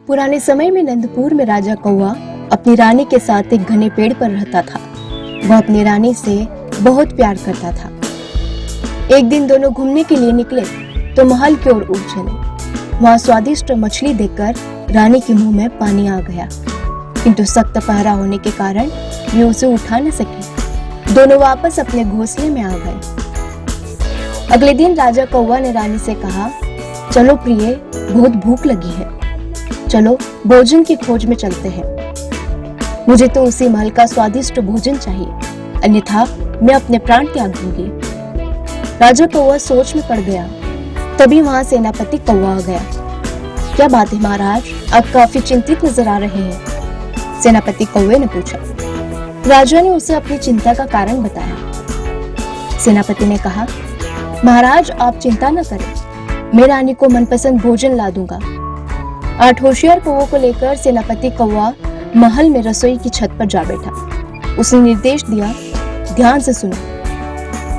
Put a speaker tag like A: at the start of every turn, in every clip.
A: पुराने समय में नंदपुर में राजा कौवा अपनी रानी के साथ एक घने पेड़ पर रहता था। वह अपनी रानी से बहुत प्यार करता था। एक दिन दोनों घूमने के लिए निकले तो महल की ओर उड़ चले। वहां स्वादिष्ट मछली देखकर रानी के मुंह में पानी आ गया, किंतु सख्त पहरा होने के कारण वे उसे उठा न सके। दोनों वापस अपने घोंसले में आ गए। अगले दिन राजा कौवा ने रानी से कहा, चलो प्रिय, बहुत भूख लगी है, चलो भोजन की खोज में चलते हैं। मुझे तो उसी महल का स्वादिष्ट भोजन चाहिए, अन्यथा मैं अपने प्राण त्याग दूंगी। राजा कौवा सोच में पड़ गया। तभी वहां सेनापति कौवा आ गया। क्या बात है महाराज, आप काफी चिंतित नजर आ रहे हैं, सेनापति कौवे ने पूछा। राजा ने उसे अपनी चिंता का कारण बताया। सेनापति ने कहा, महाराज आप चिंता न करें, मैं रानी को मनपसंद भोजन ला दूंगा। 8 होशियार कौवों को लेकर सेनापति कौवा महल में रसोई की छत पर जा बैठा। उसने निर्देश दिया, ध्यान से सुनो,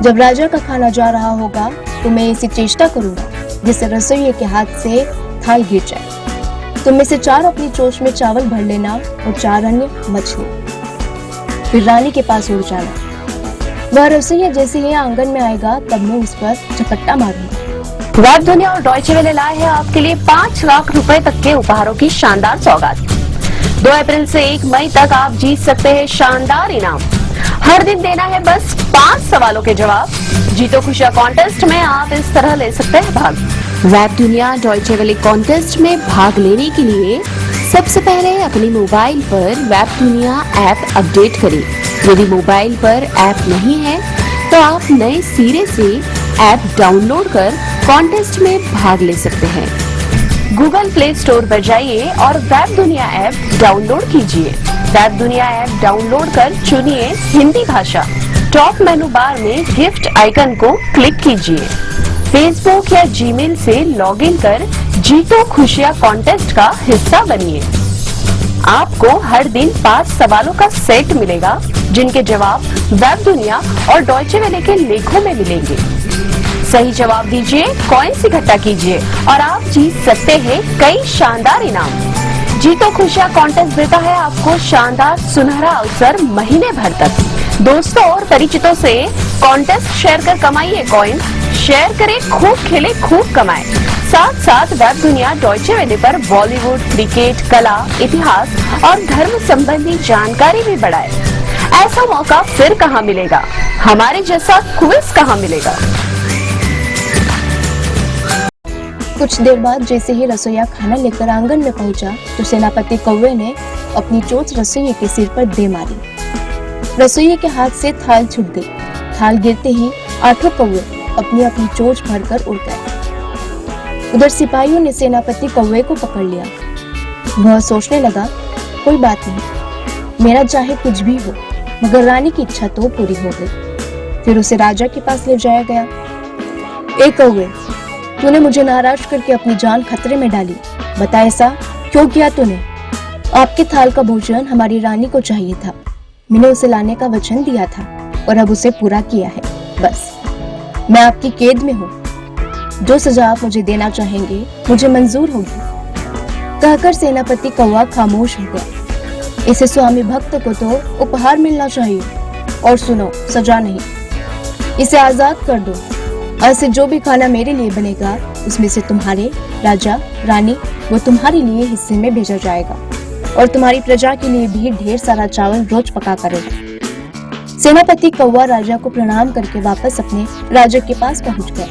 A: जब राजा का खाना जा रहा होगा तो मैं ऐसी चेष्टा करूंगा जिससे रसोई के हाथ से थाल गिर जाए। तुम में से 4 अपनी चोंच में चावल भर लेना और 4 अन्य मछली। फिर रानी के पास उड़ जाना। वह रसोईया जैसे ही आंगन में आएगा तब मैं उस पर झपट्टा मारूंगा।
B: वेब दुनिया और डॉयचे वेले लाए हैं आपके लिए 5 लाख रुपए तक के उपहारों की शानदार सौगात। 2 अप्रैल से 1 मई तक आप जीत सकते हैं शानदार इनाम। हर दिन देना है बस 5 सवालों के जवाब। जीतो खुशियां कॉन्टेस्ट में आप इस तरह ले सकते हैं भाग। वेब दुनिया डॉयचे वेले कॉन्टेस्ट में भाग लेने के लिए सबसे पहले अपने मोबाइल पर वेब दुनिया ऐप अपडेट करें। यदि मोबाइल पर ऐप नहीं है तो आप नए सिरे से ऐप डाउनलोड कर कॉन्टेस्ट में भाग ले सकते हैं। गूगल प्ले स्टोर पर जाइए और वेब दुनिया ऐप डाउनलोड कीजिए। वेब दुनिया ऐप डाउनलोड कर चुनिए हिंदी भाषा। टॉप मेनू बार में गिफ्ट आइकन को क्लिक कीजिए। फेसबुक या जीमेल से लॉगिन कर जीतो खुशियां कॉन्टेस्ट का हिस्सा बनिए। आपको हर दिन 5 सवालों का सेट मिलेगा, जिनके जवाब वेब दुनिया और डॉयचे वेले के लेखों में मिलेंगे। सही जवाब दीजिए, कॉइन्स इकट्ठा कीजिए और आप जीत सकते हैं कई शानदार इनाम। जीतो खुशियां कॉन्टेस्ट देता है आपको शानदार सुनहरा अवसर महीने भर तक। दोस्तों और परिचितों से कॉन्टेस्ट शेयर कर कमाइए कॉइन। शेयर करें, खूब खेले, खूब कमाएं। साथ साथ वेब दुनिया डॉयचे वेले पर बॉलीवुड, क्रिकेट, कला, इतिहास और धर्म संबंधी जानकारी भी बढ़ाए। ऐसा मौका फिर कहाँ मिलेगा, हमारे जैसा क्विज कहाँ मिलेगा।
A: कुछ देर बाद जैसे ही रसोईया खाना लेकर आंगन में पहुंचा तो सेनापति कौवे ने अपनी चोंच रसोईये के सिर पर दे मारी। रसोईये के हाथ से थाल छूट गई। थाल गिरते ही 8 कौवे अपनी अपनी चोंच भरकर उड़ गए। उधर सिपाहियों ने सेनापति कौवे को पकड़ लिया। वह सोचने लगा, कोई बात नहीं, मेरा चाहे कुछ भी हो, मगर रानी की इच्छा तो पूरी हो गई। फिर उसे राजा के पास ले जाया गया। ए कौवे, तूने मुझे नाराज करके अपनी जान खतरे में डाली, बता ऐसा क्यों किया तूने? आपके थाल का भोजन हमारी रानी को चाहिए था, मैंने उसे लाने का वचन दिया था और अब उसे पूरा किया है। बस मैं आपकी कैद में हूँ। जो सजा आप मुझे देना चाहेंगे मुझे मंजूर होगी। कहकर सेनापति कौवा खामोश हो गया। इसे स्वामी भक्त को तो उपहार मिलना चाहिए, और सुनो, सजा नहीं, इसे आजाद कर दो। आज से जो भी खाना मेरे लिए बनेगा उसमें से तुम्हारे राजा रानी वो तुम्हारे लिए हिस्से में भेजा जाएगा, और तुम्हारी प्रजा के लिए भी ढेर सारा चावल रोज पका करेगा। सेनापति कौवा राजा को प्रणाम करके वापस अपने राजा के पास पहुंच गया।